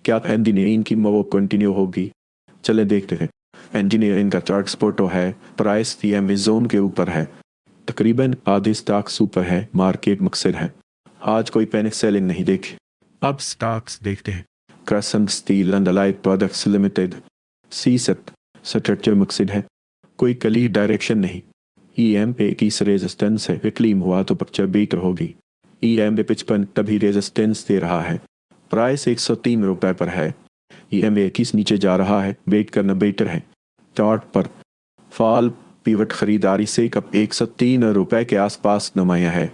क्या इंजीनियरिंग की वो कंटिन्यू होगी? चले देखते हैं। इंजीनियरिंग का चार्ट स्पोर्टो है, प्राइस टीएमवी जोन के ऊपर है, तकरीबन आधे स्टॉक्स ऊपर है, मार्केट मकसद है। आज कोई पैनिक सेलिंग नहीं देखी। अब स्टॉक्स देखते हैं। Crescent steel and allied products limited, CSAT structure मकसद है, कोई क्लियर डायरेक्शन नहीं। ईएम पे की रेजिस्टेंस है, क्लीम हुआ तो पिक्चर बेटर होगी। ईएम पे 55 तभी रेजिस्टेंस दे रहा है, प्राइस 103 रुपए पर है। ईएम 21 नीचे जा रहा है, वेट करना बेटर है। चार्ट पर फॉल पिवट खरीदारी से कब 103 रुपए के आसपास नुमाया है।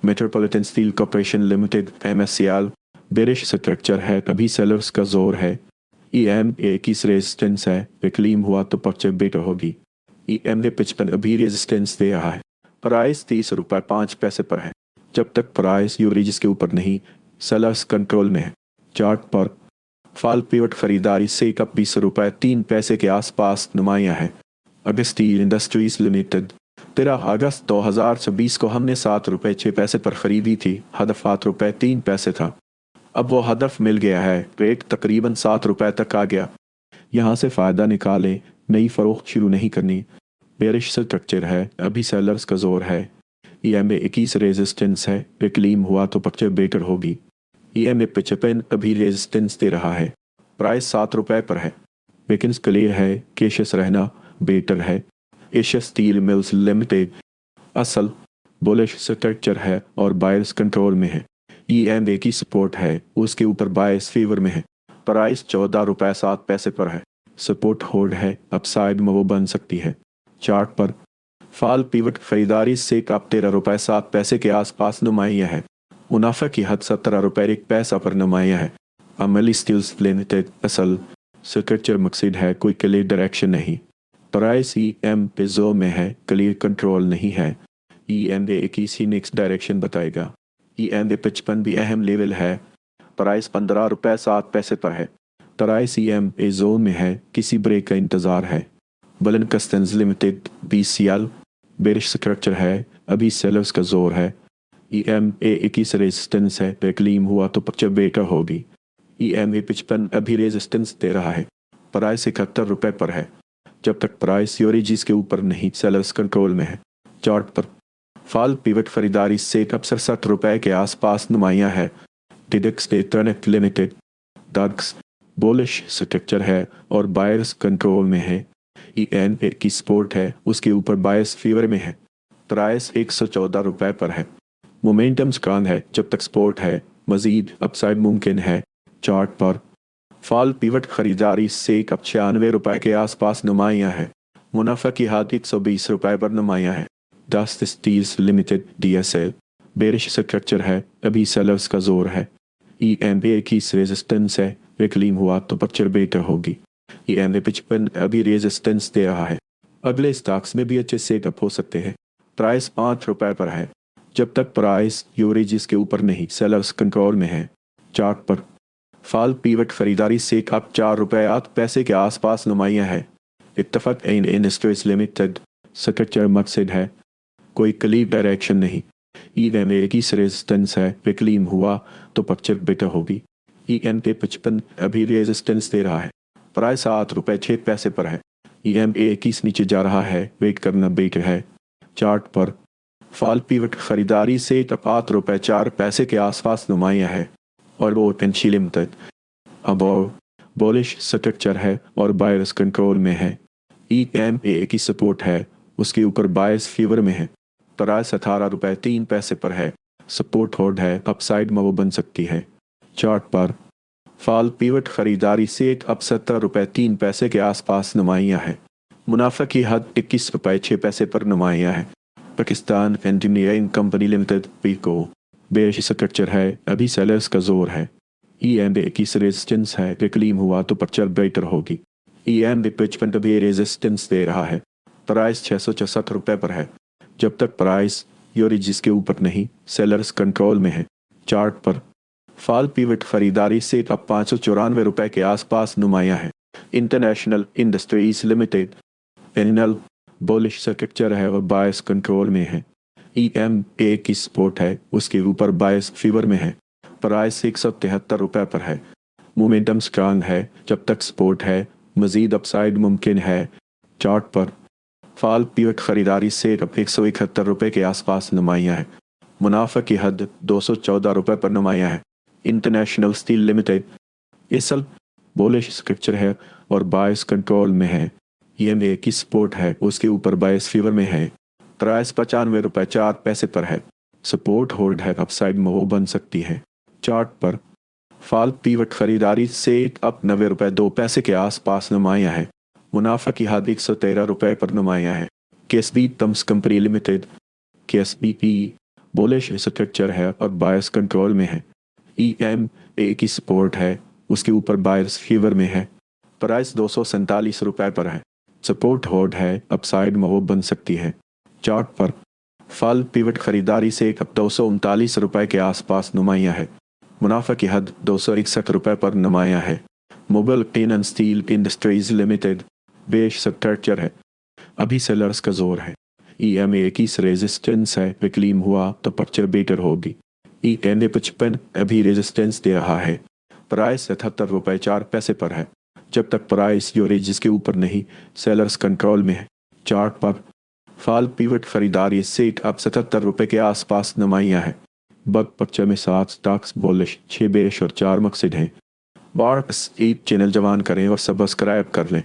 Metropolitan steel corporation limited MSCL bearish structure है, तभी सेलर्स का जोर है। ईएम 21 रेजिस्टेंस है, क्लीम हुआ तो पिक्चर बेटर होगी। ईएम ने 55 अभी रेजिस्टेंस दे रहा है, प्राइस 30 रुपए 5 पैसे पर है। जब तक प्राइस यूरेजिस के ऊपर नहीं, सेलर्स कंट्रोल में है। चार्ट पर फॉल पिवट खरीदारी से कब 20 रुपए 3 पैसे के आसपास नुमाया है। अगस्त स्टील इंडस्ट्रीज लिमिटेड 13 अगस्त 2020 को हमने 7 रुपए 6 पैसे पर खरीदी थी, हदफ 7 रुपए 3 पैसे था। अब वो हदफ मिल गया है, रेट तकरीबन 7 रुपए तक आ गया। यहाँ से फ़ायदा निकाले, नई फरोख्त शुरू नहीं करनी। बेरिश स्ट्रक्चर है, अभी सेलर्स का जोर है। ईएम 21 रेजिस्टेंस है, क्लीम हुआ तो पिक्चर बेटर होगी। ईएम 55 अभी रेजिस्टेंस दे रहा है, प्राइस 7 रुपए पर है। वेकेंस क्लियर है, केशियस रहना बेटर है। एशिया स्टील मिल्स लिमिटेड असल बुलिश स्ट्रक्चर है और बायर्स कंट्रोल में है। ईएम की सपोर्ट है, उसके ऊपर बायर्स फेवर में है, प्राइस 14 रुपए 7 पैसे पर है। सपोर्ट होल्ड है, अपसाइड में वो बन सकती है। चार्ट पर फॉल पिवट खरीदारी से कब 13 रुपए 7 पैसे के आसपास नुमाया है। मुनाफा की हद 17 रुपए 1 पैसा पर नुमाया है। अमली स्टील्स लिमिटेड असल स्ट्रक्चर मकसद है, कोई क्लियर डायरेक्शन नहीं। प्राइस ईएम पे जो में है, क्लियर कंट्रोल नहीं है। ईएम 21 ही नेक्स्ट डायरेक्शन बताएगा। ईएम 55 भी अहम लेवल है, प्राइस 15 रुपए 7 पैसे पर है। प्राइस ईएम ए जोन में है, किसी ब्रेक का इंतजार है। बलन कस्टन्स लिमिटेड बीसीएल बेरिश स्ट्रक्चर है, अभी सेलर्स का जोर है। ईएम 21 रेजिस्टेंस है, क्लीम हुआ तो पिक्चर बेटर होगी। ईएम 55 अभी रेजिस्टेंस दे रहा है, प्राइस 71 रुपए पर है। जब तक प्राइस यूरेजिस के ऊपर नहीं, सेलर्स कंट्रोल में है। चार्ट पर फॉल पिवट खरीदारी से कब 67 रुपए के आसपास नुमाया है। डिडक्स इलेक्ट्रॉनिक लिमिटेड डक्स बुलिश स्ट्रक्चर है और बायर्स कंट्रोल में है। ईएन की सपोर्ट है, उसके ऊपर बायर्स फेवर में है, प्राइस 114 रुपए पर है। मोमेंटम स्ट्रांग है, जब तक सपोर्ट है, मजीद अपसाइड मुमकिन है। चार्ट पर फॉल पिवट खरीदारी से कब 96 रुपए के आसपास नुमाया है। मुनाफा की हद 120 रुपए पर नुमाया है। Dost steels limited DSL bearish structure है, अभी सेलर्स का जोर है। ईएम की रेजिस्टेंस है, क्लीम हुआ तो पिक्चर बेटर होगी। ईएम 55 अभी रेजिस्टेंस दे रहा है। अगले स्टॉक्स में भी अच्छे सेटअप हो सकते हैं। प्राइस 5 रुपए पर है। जब तक प्राइस यूरेजिस के ऊपर नहीं, सेलर्स कंट्रोल में है। चार्ट पर फॉल पिवट खरीदारी से कब 4 रुपए 8 पैसे के आसपास नुमाया है। इत्तफाक इंडस्ट्रीज लिमिटेड स्ट्रक्चर मकसद है, कोई क्लियर डायरेक्शन नहीं। ईएम 21 रेजिस्टेंस है, क्लीम हुआ तो पिक्चर बेटर होगी। ईएम 55 अभी रेजिस्टेंस दे रहा है, प्राइस 7 रुपए 6 पैसे पर है। ईएम 21 नीचे जा रहा है, वेट करना बेटर है। चार्ट पर फॉल पिवट खरीदारी से 7 रुपए 4 पैसे के आसपास नुमाया है और वो पेंशी लिमिटेड अब बुलिश स्ट्रक्चर है और बायर्स कंट्रोल में है। ईएम की सपोर्ट है, उसके ऊपर बायर्स फेवर में है, प्राइस 18 रुपए 3 पैसे पर है। सपोर्ट होल्ड है, अपसाइड में वो बन सकती है। चार्ट पर फॉल पिवट खरीदारी से अब 70 रुपए 3 पैसे के आसपास नुमाया है। मुनाफा की हद 21 रुपए 6 पैसे पर नुमाया है। Pakistan engineering company limited PECO bearish structure है, अभी सेलर्स का जोर है। ईएम 21 रेजिस्टेंस है, क्लीम हुआ तो पिक्चर बेटर होगी। ईएम 55 अभी रेजिस्टेंस दे रहा है, प्राइस 664 रुपए पर है। जब तक प्राइस यूरेजिस के ऊपर नहीं, सेलर्स कंट्रोल में है। चार्ट पर फॉल पिवट खरीदारी से अब 594 रुपए के आसपास नुमाया है। International industries limited NL bullish structure है और बायर्स कंट्रोल में है। ईएम की सपोर्ट है, उसके ऊपर बायर्स फेवर में है, प्राइस 173 रुपए पर है। मोमेंटम स्ट्रांग है, जब तक सपोर्ट है मजीद अपसाइड मुमकिन है। चार्ट पर फाल पिवट खरीदारी से अब 171 रुपये के आसपास नुमाया है। मुनाफा की हद 214 रुपये पर नुमाया है। इंटरनेशनल स्टील लिमिटेड इसल बुलिश स्ट्रक्चर है और बायस कंट्रोल में है। EMA की सपोर्ट है, उसके ऊपर बायस फीवर में है। प्राइस 95 रुपये 4 पैसे पर है। सपोर्ट होल्ड है, अपसाइड में वो बन सकती है। चार्ट पर फाल पीवट खरीदारी से अब 90 रुपये 2 पैसे के आसपास नुमाया है। मुनाफा की हद 113 रुपये पर नुमाया है। KSB तम्स company limited KSBP bullish structure है और बायस कंट्रोल में है। EMA की सपोर्ट है, उसके ऊपर बायस फीवर में है। प्राइस 247 रुपये पर है। सपोर्ट होल्ड है, अपसाइड में वो बन सकती है। चार्ट पर फाल पिवट खरीदारी से अब 239 रुपये के आसपास नुमाया है। मुनाफा की हद 261 रुपये पर नुमाया है। Mobile tin and steel industries limited बेश स्ट्रक्चर है, अभी सेलर्स का जोर है। EMA की रेजिस्टेंस है, क्लीम हुआ तो पर्चर बेटर होगी। EMA 55 अभी रेजिस्टेंस दे रहा है। प्राइस 77 रुपये 4 पैसे पर है। जब तक प्राइस जो रेंज के ऊपर नहीं, सेलर्स कंट्रोल में है। चार्ट पर फाल पिवट खरीदारी सेट अब 77 रुपये के आसपास नुमाया है। बग पर्चे में 7 स्टॉक्स बुलिश, 6 बेरिश और 4 मकसद हैं। बार्क्स 8 चैनल जवान करें और सब्सक्राइब कर लें।